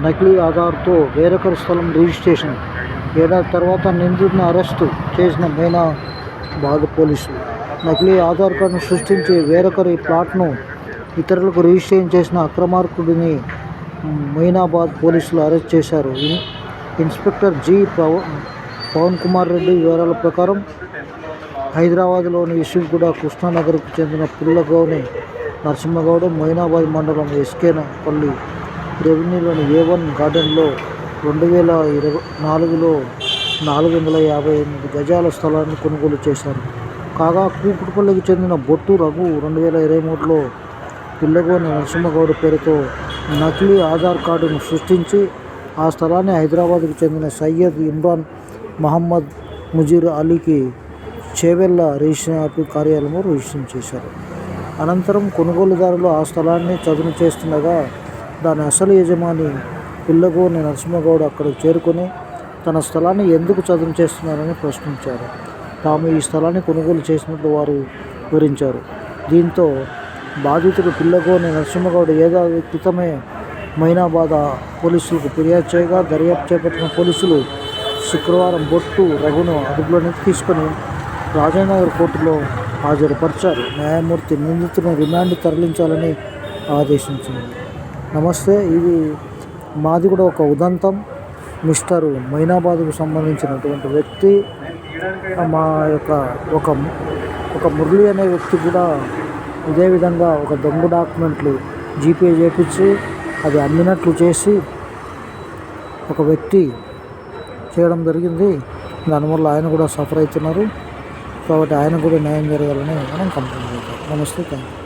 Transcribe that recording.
నకిలీ ఆధార్తో వేరొకరి స్థలం రిజిస్ట్రేషన్. ఏడాది తర్వాత నిందితుడిని అరెస్టు చేసిన మొయినాబాద్ పోలీసులు. నకిలీ ఆధార్ కార్డును సృష్టించి వేరొకరి ప్లాట్ను ఇతరులకు రిజిస్ట్రేషన్ చేసిన అక్రమార్కుడిని మొయినాబాద్ పోలీసులు అరెస్ట్ చేశారు. Inspector G. పవన్ కుమార్ రెడ్డి వివరాల ప్రకారం హైదరాబాద్లోని యశ్వంతగూడ కృష్ణానగర్కు చెందిన పుల్లగోనె నరసింహగౌడ్ మొయినాబాద్ మండలం ఎస్కేపల్లి రెవెన్యూలోని A1 గార్డెన్లో 2024లో 458 గజాల స్థలాన్ని కొనుగోలు చేశారు. కాగా కూకట్పల్లికి చెందిన బొట్టు రఘు 2023లో పుల్లగోనె నరసింహగౌడ్ పేరుతో నకిలీ ఆధార్ కార్డును సృష్టించి ఆ స్థలాన్ని హైదరాబాద్కు చెందిన సయ్యద్ ఇమ్రాన్ మహమ్మద్ ముజీర్ అలీకి చేవెళ్ల రిజిస్ట్రేషన్ ఆఫీస్ కార్యాలయంలో రిజిస్ట్రేషన్ చేశారు. అనంతరం కొనుగోలుదారులు ఆ స్థలాన్ని చదును చేస్తుండగా దాని అసలు యజమాని పుల్లగోనె నరసింహగౌడ్ అక్కడికి చేరుకొని తన స్థలాన్ని ఎందుకు చదును చేస్తున్నారని ప్రశ్నించారు. తాము ఈ స్థలాన్ని కొనుగోలు చేసినట్లు వారు వివరించారు. దీంతో బాధితుడు పుల్లగోనె నరసింహగౌడ్ ఏడాది క్రితమే మొయినాబాద్ పోలీసులకు ఫిర్యాదు చేయగా దర్యాప్తు చేపట్టిన పోలీసులు శుక్రవారం బొట్టు రఘును అదుపులోకి తీసుకొని రాజానగర్ కోర్టులో హాజరుపరిచారు. న్యాయమూర్తి నిందితులను రిమాండ్ తరలించాలని ఆదేశించింది. నమస్తే, ఇది మాది కూడా ఒక ఉదంతం. మిస్టర్ మొయినాబాద్కు సంబంధించినటువంటి వ్యక్తి మా యొక్క ఒక మురళి అనే వ్యక్తి కూడా ఇదే విధంగా ఒక దొంగ డాక్యుమెంట్లు జీపే చేపించి అది అమ్మినట్లు చేసి ఒక వ్యక్తి చేయడం జరిగింది. దానివల్ల ఆయన కూడా సఫర్ అవుతున్నారు. కాబట్టి ఆయన కూడా న్యాయం జరగాలని మనం కంప్లైంట్ చేద్దాం. నమస్తే, థ్యాంక్ యూ.